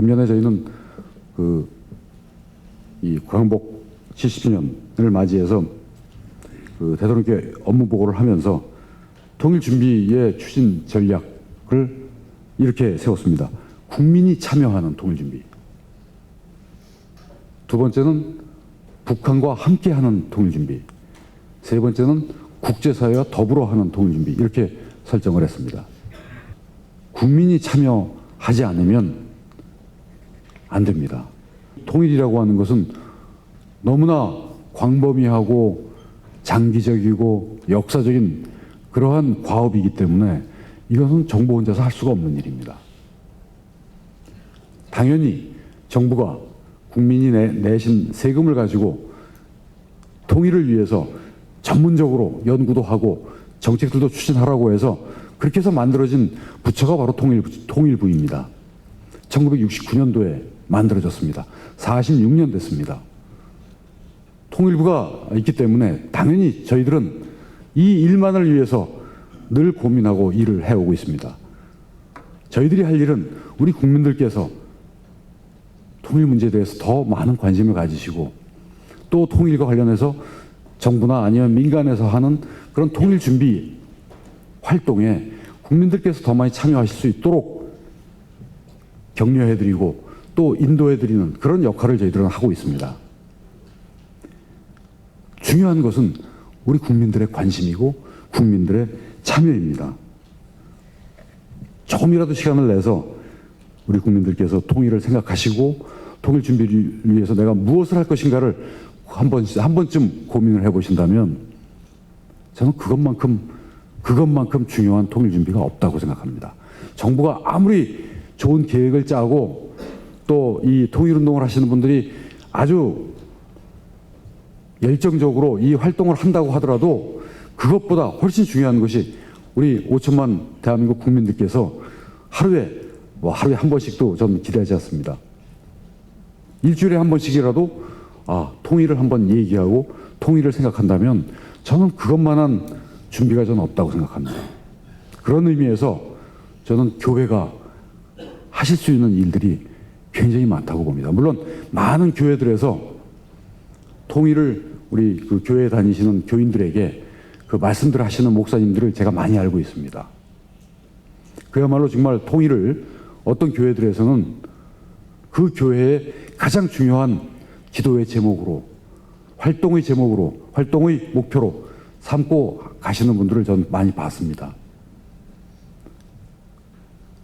금년에 저희는 이 광복 70주년을 맞이해서 대통령께 업무 보고를 하면서 통일 준비의 추진 전략을 이렇게 세웠습니다. 국민이 참여하는 통일 준비. 두 번째는 북한과 함께하는 통일 준비. 세 번째는 국제사회와 더불어 하는 통일 준비. 이렇게 설정을 했습니다. 국민이 참여하지 않으면 안 됩니다. 통일이라고 하는 것은 너무나 광범위하고 장기적이고 역사적인 그러한 과업이기 때문에 이것은 정부 혼자서 할 수가 없는 일입니다. 당연히 정부가 국민이 내신 세금을 가지고 통일을 위해서 전문적으로 연구도 하고 정책들도 추진하라고 해서 그렇게 해서 만들어진 부처가 바로 통일부입니다. 1969년도에 만들어졌습니다. 46년 됐습니다. 통일부가 있기 때문에 당연히 저희들은 이 일만을 위해서 늘 고민하고 일을 해오고 있습니다. 저희들이 할 일은 우리 국민들께서 통일 문제에 대해서 더 많은 관심을 가지시고 또 통일과 관련해서 정부나 아니면 민간에서 하는 그런 통일 준비 활동에 국민들께서 더 많이 참여하실 수 있도록 격려해드리고 또 인도해드리는 그런 역할을 저희들은 하고 있습니다. 중요한 것은 우리 국민들의 관심이고 국민들의 참여입니다. 조금이라도 시간을 내서 우리 국민들께서 통일을 생각하시고 통일 준비를 위해서 내가 무엇을 할 것인가를 한 번쯤 고민을 해보신다면 저는 그것만큼 중요한 통일 준비가 없다고 생각합니다. 정부가 아무리 좋은 계획을 짜고 또 이 통일운동을 하시는 분들이 아주 열정적으로 이 활동을 한다고 하더라도 그것보다 훨씬 중요한 것이 우리 5천만 대한민국 국민들께서 하루에 한 번씩도 저는 기대하지 않습니다. 일주일에 한 번씩이라도 통일을 한번 얘기하고 통일을 생각한다면 저는 그것만한 준비가 저는 없다고 생각합니다. 그런 의미에서 저는 교회가 하실 수 있는 일들이 굉장히 많다고 봅니다. 물론 많은 교회들에서 통일을 우리 교회에 다니시는 교인들에게 그 말씀들을 하시는 목사님들을 제가 많이 알고 있습니다. 그야말로 정말 통일을 어떤 교회들에서는 그 교회의 가장 중요한 기도의 제목으로 활동의 제목으로 활동의 목표로 삼고 가시는 분들을 저는 많이 봤습니다.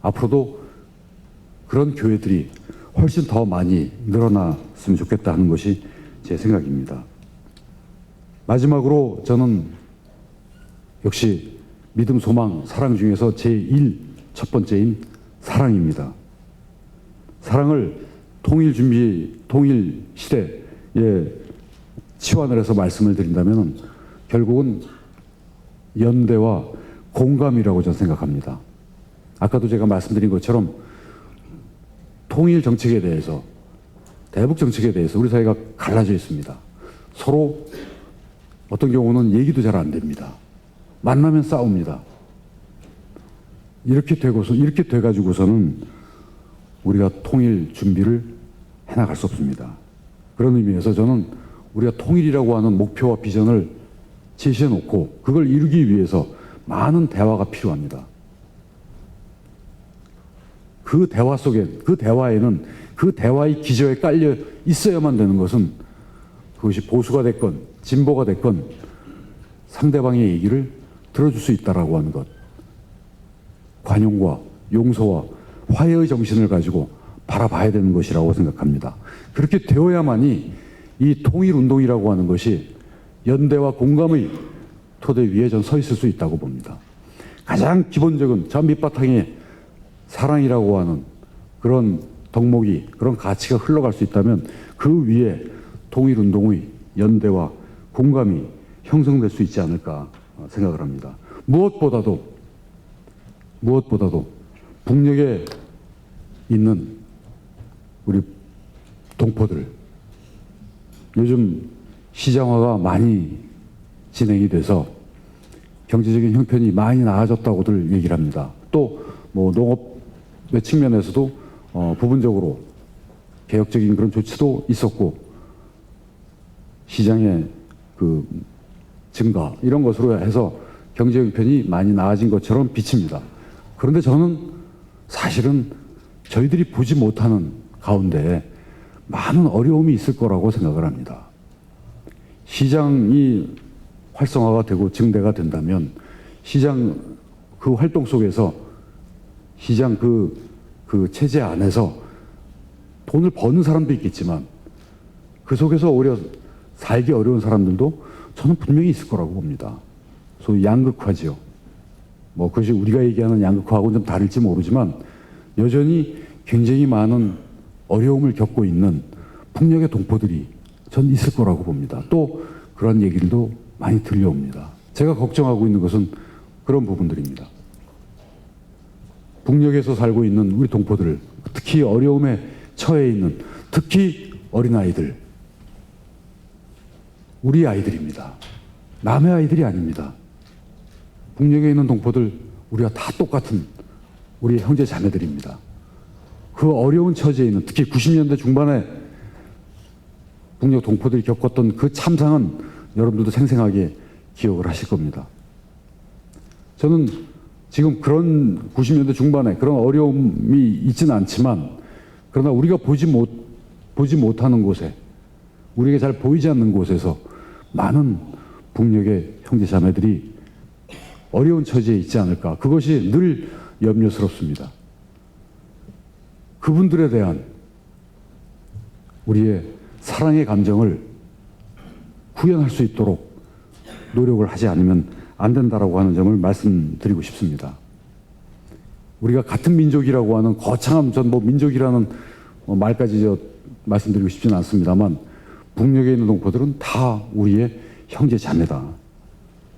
앞으로도 그런 교회들이 훨씬 더 많이 늘어났으면 좋겠다 하는 것이 제 생각입니다. 마지막으로 저는 역시 믿음, 소망, 사랑 중에서 첫 번째인 사랑입니다. 사랑을 통일 시대에 치환을 해서 말씀을 드린다면 결국은 연대와 공감이라고 저는 생각합니다. 아까도 제가 말씀드린 것처럼 통일 정책에 대해서 대북 정책에 대해서 우리 사회가 갈라져 있습니다. 서로 어떤 경우는 얘기도 잘 안 됩니다. 만나면 싸웁니다. 이렇게 돼가지고서는 우리가 통일 준비를 해나갈 수 없습니다. 그런 의미에서 저는 우리가 통일이라고 하는 목표와 비전을 제시해 놓고 그걸 이루기 위해서 많은 대화가 필요합니다. 그 대화 속에, 그 대화에는 그 대화의 기저에 깔려 있어야만 되는 것은 그것이 보수가 됐건 진보가 됐건 상대방의 얘기를 들어줄 수 있다라고 하는 것. 관용과 용서와 화해의 정신을 가지고 바라봐야 되는 것이라고 생각합니다. 그렇게 되어야만이 이 통일운동이라고 하는 것이 연대와 공감의 토대 위에 전 서 있을 수 있다고 봅니다. 가장 기본적인 저 밑바탕에 사랑이라고 하는 그런 덕목이, 그런 가치가 흘러갈 수 있다면 그 위에 통일운동의 연대와 공감이 형성될 수 있지 않을까 생각을 합니다. 무엇보다도 북녘에 있는 우리 동포들, 요즘 시장화가 많이 진행이 돼서 경제적인 형편이 많이 나아졌다고들 얘기를 합니다. 또 농업의 측면에서도 부분적으로 개혁적인 그런 조치도 있었고 시장의 그 증가 이런 것으로 해서 경제 형편이 많이 나아진 것처럼 비칩니다. 그런데 저는 사실은 저희들이 보지 못하는 가운데 많은 어려움이 있을 거라고 생각을 합니다. 시장이 활성화가 되고 증대가 된다면 시장 그 활동 속에서 시장 그 체제 안에서 돈을 버는 사람도 있겠지만 그 속에서 오히려 살기 어려운 사람들도 저는 분명히 있을 거라고 봅니다. 소위 양극화지요. 뭐 그것이 우리가 얘기하는 양극화하고는 좀 다를지 모르지만 여전히 굉장히 많은 어려움을 겪고 있는 북녘의 동포들이 전 있을 거라고 봅니다. 또 그런 얘기들도 많이 들려옵니다. 제가 걱정하고 있는 것은 그런 부분들입니다. 북녘에서 살고 있는 우리 동포들, 특히 어려움에 처해 있는 특히 어린아이들, 우리 아이들입니다. 남의 아이들이 아닙니다. 북녘에 있는 동포들 우리가 다 똑같은 우리 형제 자매들입니다. 그 어려운 처지에 있는 특히 90년대 중반에 북녘 동포들이 겪었던 그 참상은 여러분들도 생생하게 기억을 하실 겁니다. 저는 지금 그런 90년대 중반에 그런 어려움이 있지는 않지만 그러나 우리가 보지 못하는 곳에 우리에게 잘 보이지 않는 곳에서 많은 북녘의 형제 자매들이 어려운 처지에 있지 않을까. 그것이 늘 염려스럽습니다. 그분들에 대한 우리의 사랑의 감정을 구현할 수 있도록 노력을 하지 않으면 안 된다라고 하는 점을 말씀드리고 싶습니다. 우리가 같은 민족이라고 하는 거창한 전 민족이라는 말까지 말씀드리고 싶지는 않습니다만 북녘에 있는 동포들은 다 우리의 형제 자매다.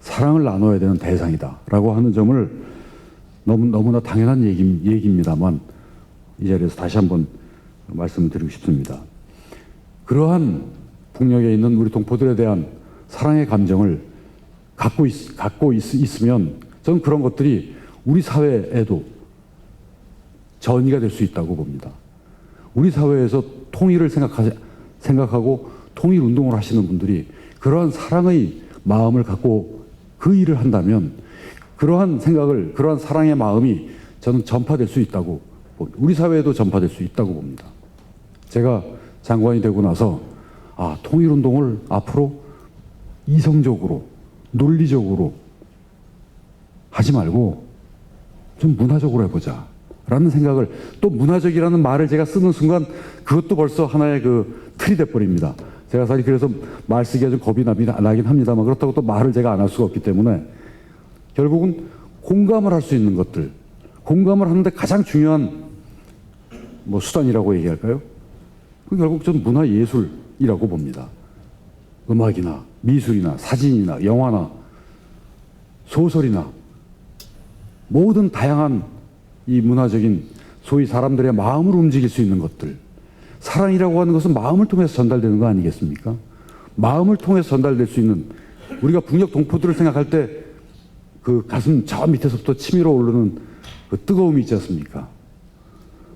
사랑을 나눠야 되는 대상이다라고 하는 점을 너무나 당연한 얘기입니다만 이 자리에서 다시 한번 말씀드리고 싶습니다. 그러한 북녘에 있는 우리 동포들에 대한 사랑의 감정을 갖고 있으면 저는 그런 것들이 우리 사회에도 전이가 될 수 있다고 봅니다. 우리 사회에서 통일을 생각하고 통일 운동을 하시는 분들이 그러한 사랑의 마음을 갖고 그 일을 한다면 그러한 생각을, 그러한 사랑의 마음이 저는 전파될 수 있다고 봅니다. 우리 사회에도 전파될 수 있다고 봅니다. 제가 장관이 되고 나서 통일 운동을 앞으로 이성적으로, 논리적으로 하지 말고 좀 문화적으로 해보자. 라는 생각을, 또 문화적이라는 말을 제가 쓰는 순간 그것도 벌써 하나의 그 틀이 돼버립니다. 제가 사실 그래서 말 쓰기가 좀 겁이 나긴 합니다만 그렇다고 또 말을 제가 안 할 수가 없기 때문에 결국은 공감을 할 수 있는 것들, 공감을 하는데 가장 중요한 수단이라고 얘기할까요? 그 결국 전 문화예술이라고 봅니다. 음악이나 미술이나 사진이나 영화나 소설이나 모든 다양한 이 문화적인 소위 사람들의 마음을 움직일 수 있는 것들, 사랑이라고 하는 것은 마음을 통해서 전달되는 거 아니겠습니까? 마음을 통해서 전달될 수 있는, 우리가 북녘 동포들을 생각할 때 그 가슴 저 밑에서부터 치밀어 오르는 그 뜨거움이 있지 않습니까?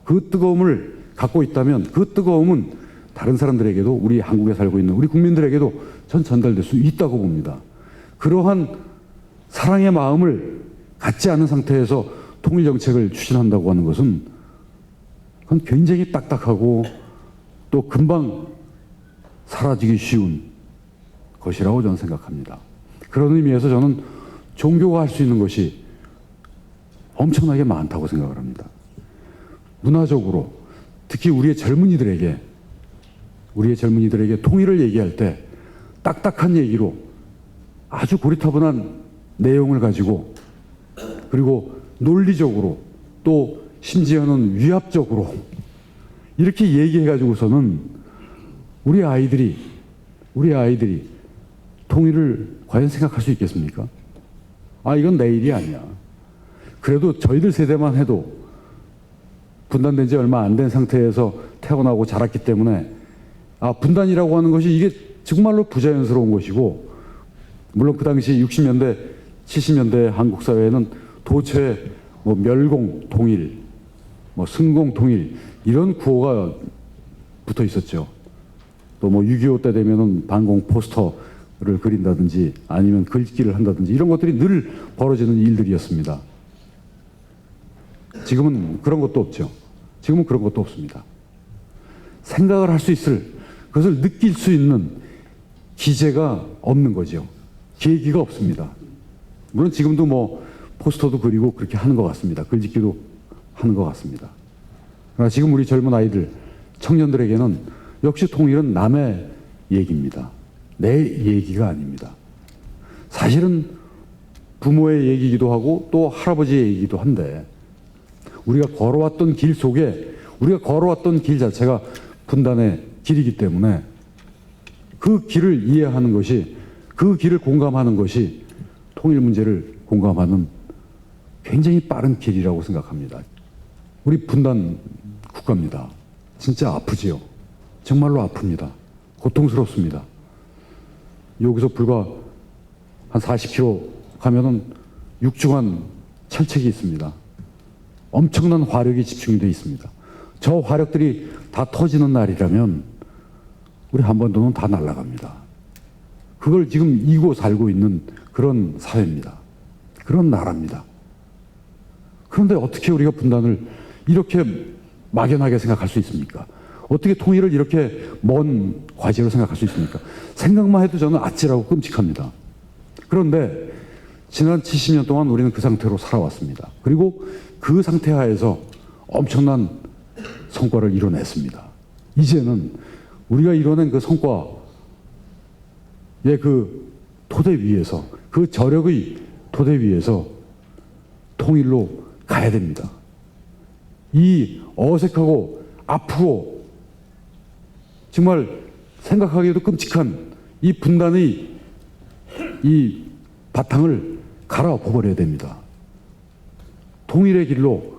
그 뜨거움을 갖고 있다면 그 뜨거움은 다른 사람들에게도, 우리 한국에 살고 있는 우리 국민들에게도 전 전달될 수 있다고 봅니다. 그러한 사랑의 마음을 갖지 않은 상태에서 통일 정책을 추진한다고 하는 것은 그건 굉장히 딱딱하고 또 금방 사라지기 쉬운 것이라고 저는 생각합니다. 그런 의미에서 저는 종교가 할 수 있는 것이 엄청나게 많다고 생각을 합니다. 문화적으로 특히 우리의 젊은이들에게 통일을 얘기할 때 딱딱한 얘기로 아주 고리타분한 내용을 가지고 그리고 논리적으로 또 심지어는 위압적으로 이렇게 얘기해가지고서는 우리 아이들이 통일을 과연 생각할 수 있겠습니까? 이건 내 일이 아니야. 그래도 저희들 세대만 해도 분단된 지 얼마 안 된 상태에서 태어나고 자랐기 때문에 분단이라고 하는 것이 이게 정말로 부자연스러운 것이고, 물론 그 당시 60년대 70년대 한국 사회에는 도처에 멸공, 통일 뭐 승공통일 이런 구호가 붙어 있었죠. 또 뭐 6.25 때 되면은 반공 포스터를 그린다든지 아니면 글짓기를 한다든지 이런 것들이 늘 벌어지는 일들이었습니다. 지금은 그런 것도 없죠. 지금은 그런 것도 없습니다. 생각을 할 수 있을, 그것을 느낄 수 있는 기제가 없는 거죠. 계기가 없습니다. 물론 지금도 뭐 포스터도 그리고 그렇게 하는 것 같습니다. 글짓기도 하는 것 같습니다. 그러나 지금 우리 젊은 아이들, 청년들에게는 역시 통일은 남의 얘기입니다. 내 얘기가 아닙니다. 사실은 부모의 얘기이기도 하고 또 할아버지의 얘기이기도 한데 우리가 걸어왔던 길 속에 우리가 걸어왔던 길 자체가 분단의 길이기 때문에 그 길을 이해하는 것이 그 길을 공감하는 것이 통일 문제를 공감하는 굉장히 빠른 길이라고 생각합니다. 우리 분단 국가입니다. 진짜 아프지요. 정말로 아픕니다. 고통스럽습니다. 여기서 불과 한 40km 가면은 육중한 철책이 있습니다. 엄청난 화력이 집중이 되어 있습니다. 저 화력들이 다 터지는 날이라면 우리 한반도는 다 날아갑니다. 그걸 지금 이고 살고 있는 그런 사회입니다. 그런 나라입니다. 그런데 어떻게 우리가 분단을 이렇게 막연하게 생각할 수 있습니까? 어떻게 통일을 이렇게 먼 과제로 생각할 수 있습니까? 생각만 해도 저는 아찔하고 끔찍합니다. 그런데 지난 70년 동안 우리는 그 상태로 살아왔습니다. 그리고 그 상태 하에서 엄청난 성과를 이뤄냈습니다. 이제는 우리가 이뤄낸 그 성과의 그 토대 위에서, 그 저력의 토대 위에서 통일로 가야 됩니다. 이 어색하고 아프고 정말 생각하기에도 끔찍한 이 분단의 이 바탕을 갈아엎어버려야 됩니다. 통일의 길로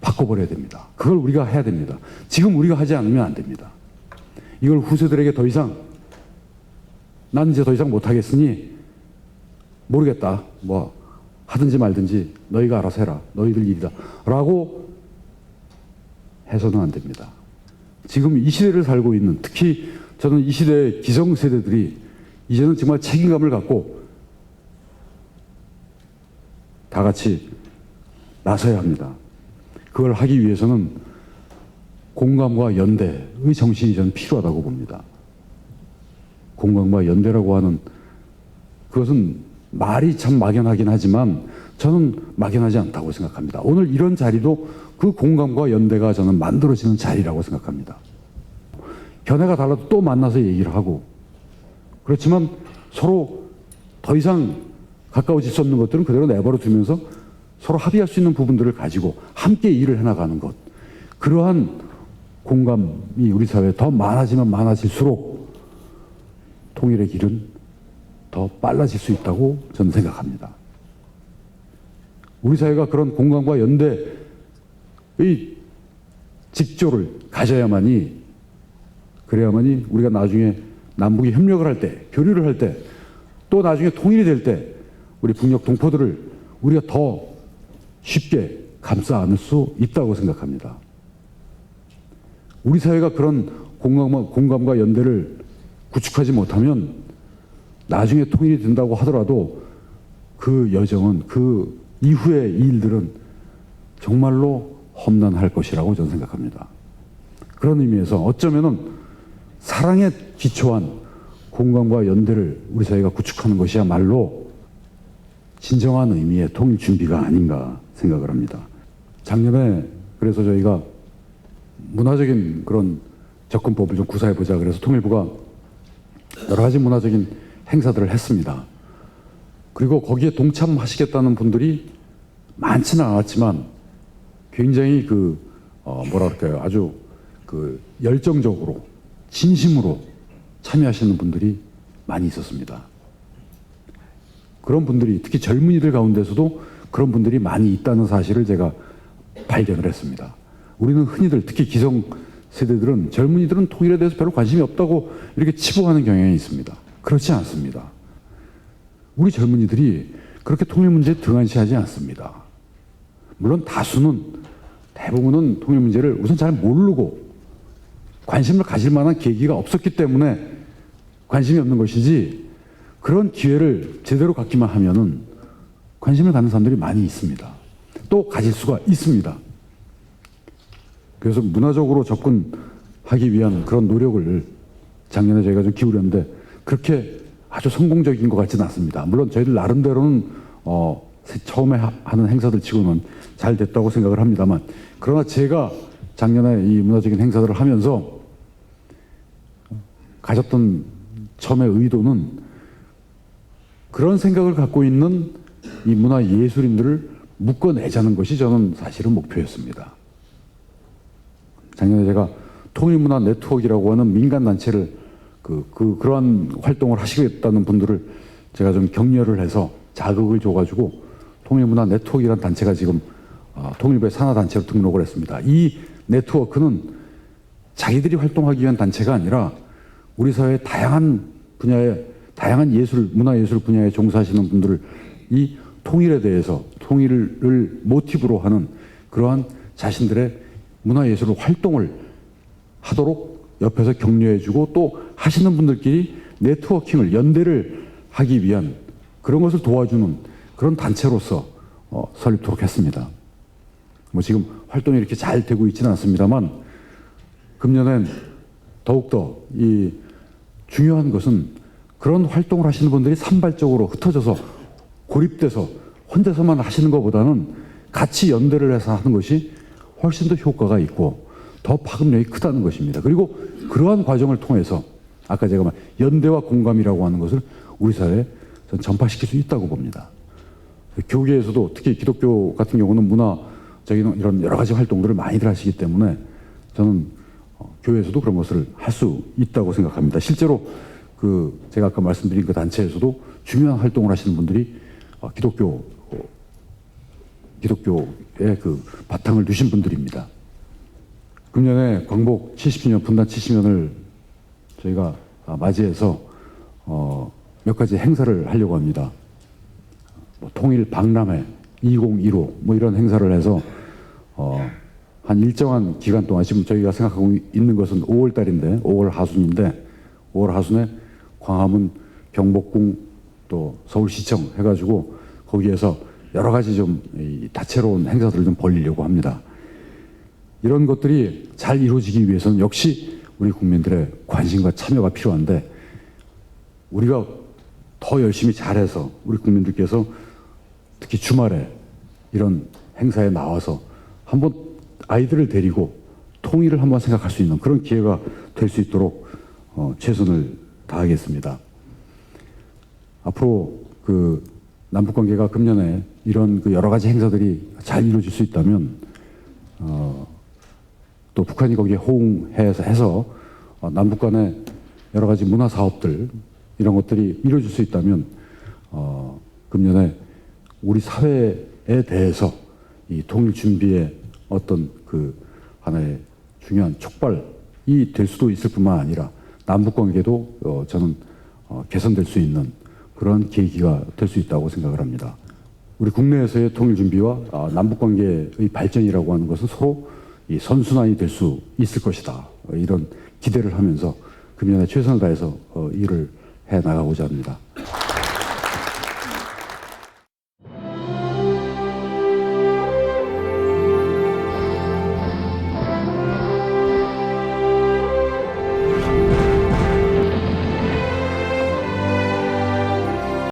바꿔버려야 됩니다. 그걸 우리가 해야 됩니다. 지금 우리가 하지 않으면 안 됩니다. 이걸 후세들에게 더 이상 난 이제 더 이상 못하겠으니 모르겠다. 뭐 하든지 말든지 너희가 알아서 해라. 너희들 일이다. 라고 해서는 안 됩니다. 지금 이 시대를 살고 있는 특히 저는 이 시대의 기성세대들이 이제는 정말 책임감을 갖고 다 같이 나서야 합니다. 그걸 하기 위해서는 공감과 연대의 정신이 저는 필요하다고 봅니다. 공감과 연대라고 하는 그것은 말이 참 막연하긴 하지만 저는 막연하지 않다고 생각합니다. 오늘 이런 자리도 그 공감과 연대가 저는 만들어지는 자리라고 생각합니다. 견해가 달라도 또 만나서 얘기를 하고 그렇지만 서로 더 이상 가까워질 수 없는 것들은 그대로 내버려 두면서 서로 합의할 수 있는 부분들을 가지고 함께 일을 해나가는 것. 그러한 공감이 우리 사회에 더 많아지면 많아질수록 통일의 길은 더 빨라질 수 있다고 저는 생각합니다. 우리 사회가 그런 공감과 연대의 직조를 가져야만이 그래야만이 우리가 나중에 남북이 협력을 할 때, 교류를 할 때, 또 나중에 통일이 될 때 우리 북녘 동포들을 우리가 더 쉽게 감싸 안을 수 있다고 생각합니다. 우리 사회가 그런 공감과 연대를 구축하지 못하면 나중에 통일이 된다고 하더라도 그 여정은 그 이후의 일들은 정말로 험난할 것이라고 저는 생각합니다. 그런 의미에서 어쩌면은 사랑에 기초한 공감과 연대를 우리 사회가 구축하는 것이야말로 진정한 의미의 통일 준비가 아닌가 생각을 합니다. 작년에 그래서 저희가 문화적인 그런 접근법을 좀 구사해보자 그래서 통일부가 여러 가지 문화적인 행사들을 했습니다. 그리고 거기에 동참하시겠다는 분들이 많지는 않았지만 굉장히 뭐랄까요, 아주 열정적으로 진심으로 참여하시는 분들이 많이 있었습니다. 그런 분들이 특히 젊은이들 가운데서도 그런 분들이 많이 있다는 사실을 제가 발견을 했습니다. 우리는 흔히들 특히 기성 세대들은 젊은이들은 통일에 대해서 별로 관심이 없다고 이렇게 치부하는 경향이 있습니다. 그렇지 않습니다. 우리 젊은이들이 그렇게 통일 문제에 등한시하지 않습니다. 물론 다수는 대부분은 통일 문제를 우선 잘 모르고 관심을 가질 만한 계기가 없었기 때문에 관심이 없는 것이지, 그런 기회를 제대로 갖기만 하면은 관심을 갖는 사람들이 많이 있습니다. 또 가질 수가 있습니다. 그래서 문화적으로 접근하기 위한 그런 노력을 작년에 저희가 좀 기울였는데 그렇게 아주 성공적인 것 같지는 않습니다. 물론 저희들 나름대로는 처음에 하는 행사들 치고는 잘 됐다고 생각을 합니다만, 그러나 제가 작년에 이 문화적인 행사들을 하면서 가졌던 처음의 의도는 그런 생각을 갖고 있는 이 문화 예술인들을 묶어내자는 것이 저는 사실은 목표였습니다. 작년에 제가 통일문화 네트워크라고 하는 민간단체를 그러한 활동을 하시겠다는 분들을 제가 좀 격려를 해서 자극을 줘가지고 통일문화 네트워크라는 단체가 지금 통일부의 산하단체로 등록을 했습니다. 이 네트워크는 자기들이 활동하기 위한 단체가 아니라 우리 사회의 다양한 분야의 다양한 문화예술 분야에 종사하시는 분들을 이 통일에 대해서 통일을 모티브로 하는 그러한 자신들의 문화예술 활동을 하도록 옆에서 격려해주고 또 하시는 분들끼리 네트워킹을 연대를 하기 위한 그런 것을 도와주는 그런 단체로서 설립토록 했습니다. 뭐 지금 활동이 이렇게 잘 되고 있지는 않습니다만 금년엔 더욱더 이 중요한 것은 그런 활동을 하시는 분들이 산발적으로 흩어져서 고립돼서 혼자서만 하시는 것보다는 같이 연대를 해서 하는 것이 훨씬 더 효과가 있고 더 파급력이 크다는 것입니다. 그리고 그러한 과정을 통해서 아까 제가 말 연대와 공감이라고 하는 것을 우리 사회에 전파시킬 수 있다고 봅니다. 교계에서도 특히 기독교 같은 경우는 문화적인 이런 여러 가지 활동들을 많이들 하시기 때문에 저는 교회에서도 그런 것을 할 수 있다고 생각합니다. 실제로 제가 아까 말씀드린 그 단체에서도 중요한 활동을 하시는 분들이 기독교의 그 바탕을 두신 분들입니다. 금년에 광복 70주년, 분단 70년을 저희가 맞이해서 몇 가지 행사를 하려고 합니다. 통일 박람회 2015 뭐 이런 행사를 해서 한 일정한 기간 동안 지금 저희가 생각하고 있는 것은 5월 달인데 5월 하순인데 5월 하순에 광화문, 경복궁 또 서울시청 해가지고 거기에서 여러 가지 좀 다채로운 행사들을 좀 벌이려고 합니다. 이런 것들이 잘 이루어지기 위해서는 역시 우리 국민들의 관심과 참여가 필요한데 우리가 더 열심히 잘해서 우리 국민들께서 특히 주말에 이런 행사에 나와서 한번 아이들을 데리고 통일을 한번 생각할 수 있는 그런 기회가 될 수 있도록 최선을 다하겠습니다. 앞으로 남북관계가 금년에 이런 여러 가지 행사들이 잘 이루어질 수 있다면 또 북한이 거기에 호응해서 남북 간의 여러 가지 문화 사업들 이런 것들이 이루어질 수 있다면 금년에 우리 사회에 대해서 이 통일 준비의 어떤 하나의 중요한 촉발이 될 수도 있을 뿐만 아니라 남북 관계도 저는 개선될 수 있는 그런 계기가 될 수 있다고 생각을 합니다. 우리 국내에서의 통일 준비와 남북 관계의 발전이라고 하는 것은 서로 이 선순환이 될 수 있을 것이다. 이런 기대를 하면서 금년에 최선을 다해서 일을 해 나가고자 합니다.